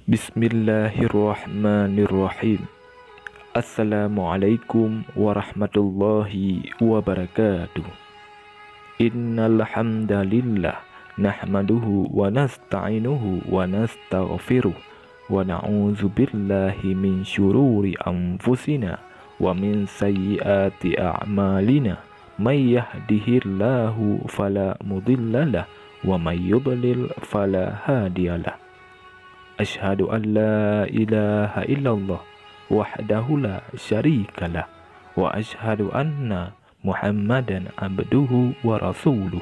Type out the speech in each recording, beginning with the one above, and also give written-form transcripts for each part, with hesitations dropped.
Bismillahirrahmanirrahim. Assalamualaikum warahmatullahi wabarakatuh. Innal hamdalillah nahmaduhu wa nasta'inuhu wa nastaghfiruh wa na'udzu billahi min syururi anfusina wa min sayyiati a'malina. May yahdihillahu fala mudhillalah wa may yudlil fala hadiyalah. Asyhadu an la ilaha illallah wahdahu la syarikalah wa asyhadu anna Muhammadan abduhu wa rasuluh.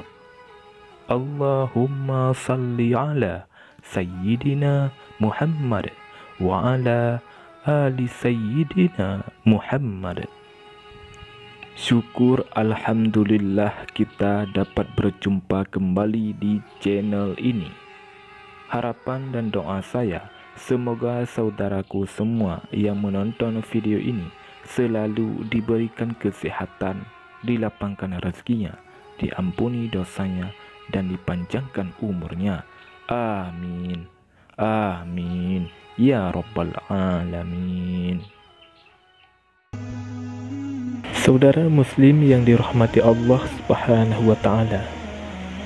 Allahumma salli ala sayyidina Muhammad wa ala ali sayyidina Muhammad. Syukur alhamdulillah kita dapat berjumpa kembali di channel ini. Harapan dan doa saya, semoga saudaraku semua yang menonton video ini selalu diberikan kesehatan, dilapangkan rezekinya, diampuni dosanya, dan dipanjangkan umurnya. Amin. Amin. Ya Rabbal Alamin. Saudara muslim yang dirahmati Allah Subhanahu wa Ta'ala,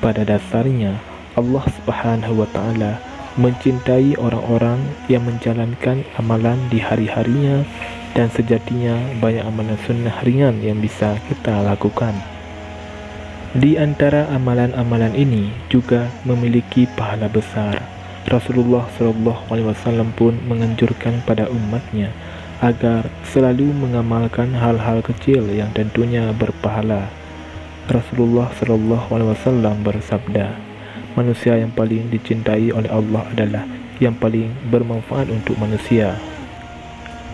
pada dasarnya Allah Subhanahu wa Ta'ala mencintai orang-orang yang menjalankan amalan di hari-harinya, dan sejatinya banyak amalan sunnah ringan yang bisa kita lakukan. Di antara amalan-amalan ini juga memiliki pahala besar. Rasulullah SAW pun menganjurkan pada umatnya agar selalu mengamalkan hal-hal kecil yang tentunya berpahala. Rasulullah SAW bersabda, manusia yang paling dicintai oleh Allah adalah yang paling bermanfaat untuk manusia.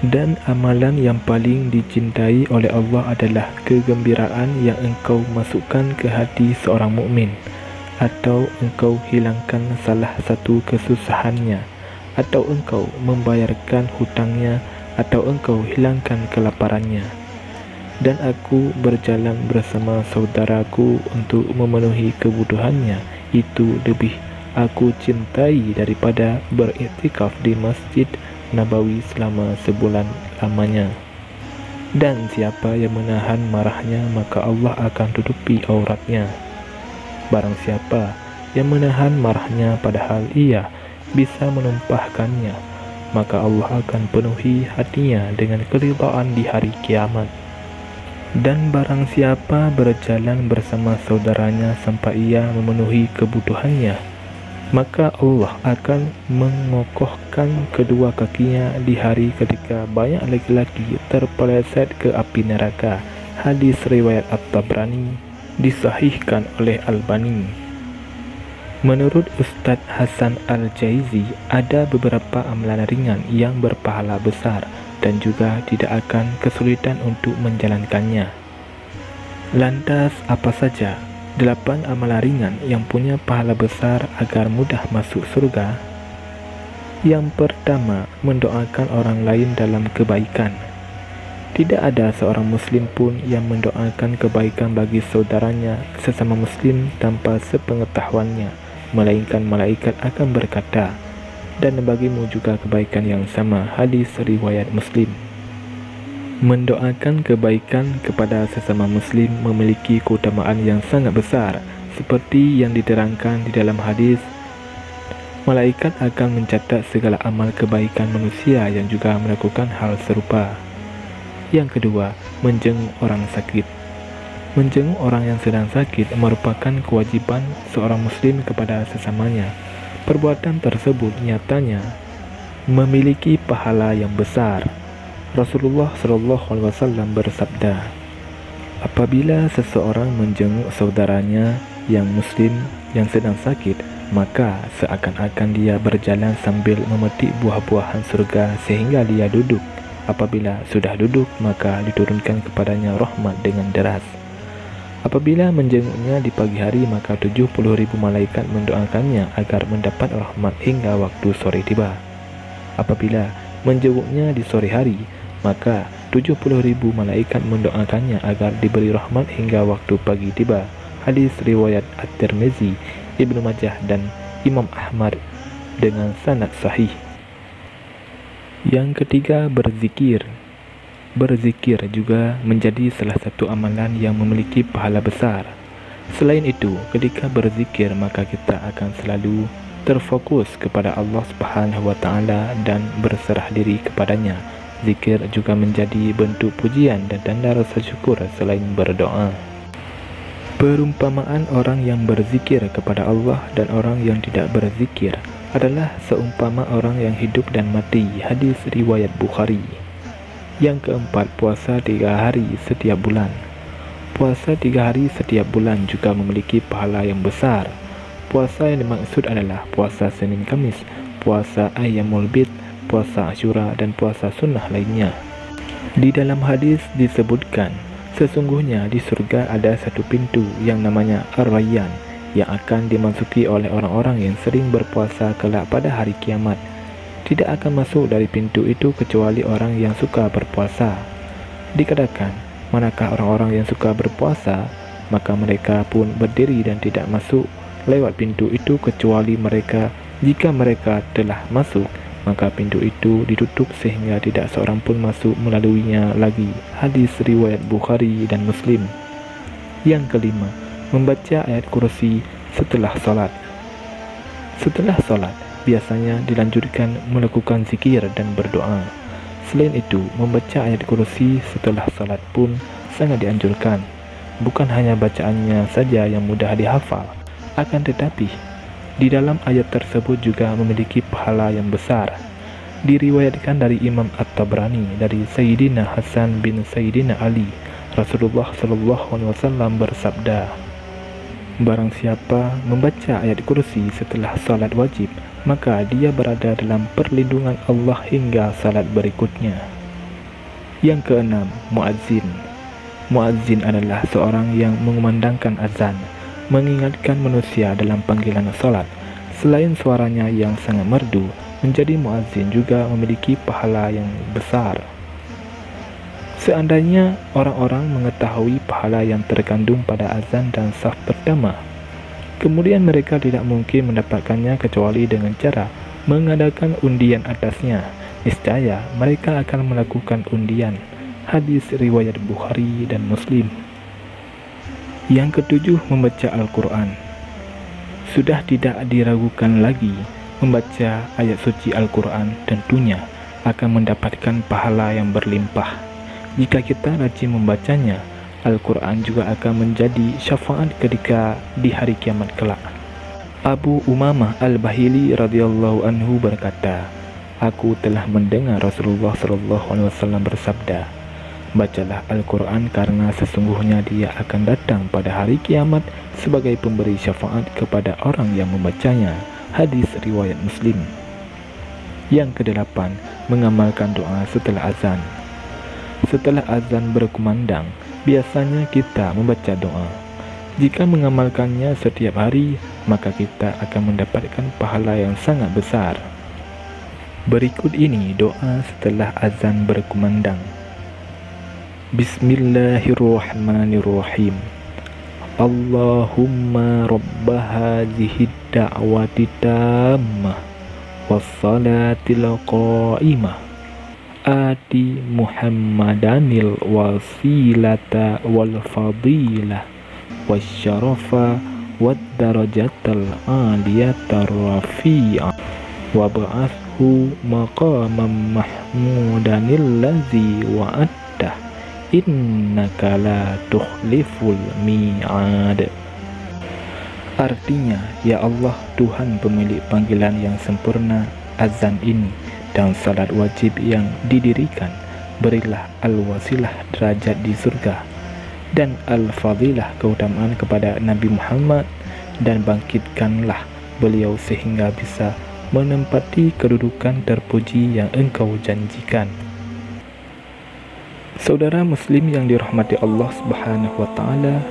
Dan amalan yang paling dicintai oleh Allah adalah kegembiraan yang engkau masukkan ke hati seorang mukmin, atau engkau hilangkan salah satu kesusahannya, atau engkau membayarkan hutangnya, atau engkau hilangkan kelaparannya. Dan aku berjalan bersama saudaraku untuk memenuhi kebutuhannya, itu lebih aku cintai daripada beriktikaf di Masjid Nabawi selama sebulan lamanya. Dan siapa yang menahan marahnya, maka Allah akan tutupi auratnya. Barang siapa yang menahan marahnya padahal ia bisa menumpahkannya, maka Allah akan penuhi hatinya dengan keridhaan di hari kiamat. Dan barang siapa berjalan bersama saudaranya sampai ia memenuhi kebutuhannya, maka Allah akan mengokohkan kedua kakinya di hari ketika banyak laki-laki terpeleset ke api neraka. Hadis riwayat At-Tabrani, disahihkan oleh Albani. Menurut Ustadz Hasan Al-Jaizi, ada beberapa amalan ringan yang berpahala besar dan juga tidak akan kesulitan untuk menjalankannya. Lantas apa saja 8 amalan ringan yang punya pahala besar agar mudah masuk surga? Yang pertama, mendoakan orang lain dalam kebaikan. Tidak ada seorang muslim pun yang mendoakan kebaikan bagi saudaranya sesama muslim tanpa sepengetahuannya, melainkan malaikat akan berkata, dan bagimu juga kebaikan yang sama. Hadis riwayat Muslim. Mendoakan kebaikan kepada sesama muslim memiliki keutamaan yang sangat besar, seperti yang diterangkan di dalam hadis. Malaikat akan mencatat segala amal kebaikan manusia yang juga melakukan hal serupa. Yang kedua, menjenguk orang sakit. Menjenguk orang yang sedang sakit merupakan kewajiban seorang muslim kepada sesamanya. Perbuatan tersebut nyatanya memiliki pahala yang besar. Rasulullah SAW bersabda, apabila seseorang menjenguk saudaranya yang muslim yang sedang sakit, maka seakan-akan dia berjalan sambil memetik buah-buahan surga sehingga dia duduk. Apabila sudah duduk, maka diturunkan kepadanya rahmat dengan deras. Apabila menjenguknya di pagi hari, maka 70.000 malaikat mendoakannya agar mendapat rahmat hingga waktu sore tiba. Apabila menjenguknya di sore hari, maka 70.000 malaikat mendoakannya agar diberi rahmat hingga waktu pagi tiba. Hadis riwayat At-Tirmizi, Ibnu Majah, dan Imam Ahmad dengan sanad sahih. Yang ketiga, berzikir. Berzikir juga menjadi salah satu amalan yang memiliki pahala besar. Selain itu, ketika berzikir maka kita akan selalu terfokus kepada Allah Subhanahu wa taala dan berserah diri kepadanya. Zikir juga menjadi bentuk pujian dan tanda rasa syukur selain berdoa. Perumpamaan orang yang berzikir kepada Allah dan orang yang tidak berzikir adalah seumpama orang yang hidup dan mati. Hadis riwayat Bukhari. Yang keempat, puasa 3 hari setiap bulan. Puasa 3 hari setiap bulan juga memiliki pahala yang besar. Puasa yang dimaksud adalah puasa Senin Kamis, puasa Ayyamul Bid, puasa Asyura, dan puasa sunnah lainnya. Di dalam hadis disebutkan, sesungguhnya di surga ada satu pintu yang namanya Ar-Rayyan yang akan dimasuki oleh orang-orang yang sering berpuasa kelak pada hari kiamat. Tidak akan masuk dari pintu itu kecuali orang yang suka berpuasa. Dikatakan, manakah orang-orang yang suka berpuasa? Maka mereka pun berdiri dan tidak masuk lewat pintu itu kecuali mereka. Jika mereka telah masuk, maka pintu itu ditutup sehingga tidak seorang pun masuk melaluinya lagi. Hadis riwayat Bukhari dan Muslim. Yang kelima, membaca ayat kursi setelah salat. Setelah salat, biasanya dilanjutkan melakukan zikir dan berdoa. Selain itu, membaca ayat kursi setelah salat pun sangat dianjurkan. Bukan hanya bacaannya saja yang mudah dihafal, akan tetapi di dalam ayat tersebut juga memiliki pahala yang besar. Diriwayatkan dari Imam At-Tabrani dari Sayyidina Hasan bin Sayyidina Ali, Rasulullah SAW bersabda, barang siapa membaca ayat kursi setelah salat wajib, maka dia berada dalam perlindungan Allah hingga salat berikutnya. Yang keenam, muazzin. Muazzin adalah seorang yang mengumandangkan azan, mengingatkan manusia dalam panggilan salat. Selain suaranya yang sangat merdu, menjadi muazzin juga memiliki pahala yang besar. Seandainya orang-orang mengetahui pahala yang terkandung pada azan dan saf pertama, kemudian mereka tidak mungkin mendapatkannya kecuali dengan cara mengadakan undian atasnya. Niscaya mereka akan melakukan undian. Hadis riwayat Bukhari dan Muslim. Yang ketujuh, membaca Al-Quran. Sudah tidak diragukan lagi, membaca ayat suci Al-Quran tentunya akan mendapatkan pahala yang berlimpah. Jika kita rajin membacanya, Al-Quran juga akan menjadi syafaat ketika di hari kiamat kelak. Abu Umamah Al-Bahili radhiyallahu anhu berkata, aku telah mendengar Rasulullah SAW bersabda, bacalah Al-Quran karena sesungguhnya dia akan datang pada hari kiamat sebagai pemberi syafaat kepada orang yang membacanya. Hadis riwayat Muslim. Yang kedelapan, mengamalkan doa setelah azan. Setelah azan berkumandang, biasanya kita membaca doa. Jika mengamalkannya setiap hari, maka kita akan mendapatkan pahala yang sangat besar. Berikut ini doa setelah azan berkumandang. Bismillahirrahmanirrahim. Allahumma rabba hadhihi da'wati tammah wassalatil qa'imah ati Muhammadanil wasilata wal fadilah wasyarafa wad darajatal aliyatar rafi'ah wab'athhu maqamam mahmudanil ladzi wa'adtah innaka la tukhliful mi'ad. Artinya, ya Allah Tuhan pemilik panggilan yang sempurna, azan ini dan salat wajib yang didirikan, berilah al-wasilah derajat di surga dan al-fadilah keutamaan kepada Nabi Muhammad, dan bangkitkanlah beliau sehingga bisa menempati kedudukan terpuji yang engkau janjikan. Saudara muslim yang dirahmati Allah Subhanahu wa taala,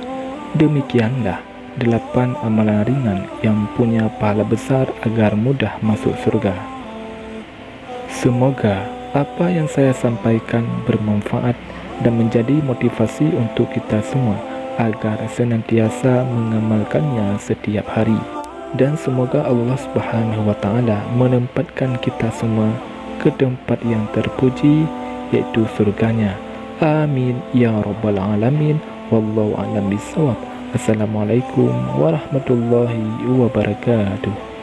demikianlah 8 amalan ringan yang punya pahala besar agar mudah masuk surga. Semoga apa yang saya sampaikan bermanfaat dan menjadi motivasi untuk kita semua agar senantiasa mengamalkannya setiap hari. Dan semoga Allah Subhanahu wa taala menempatkan kita semua ke tempat yang terpuji, yaitu surganya. Amin ya rabbal alamin. Wallahu a'lam bishawab. Assalamualaikum warahmatullahi wabarakatuh.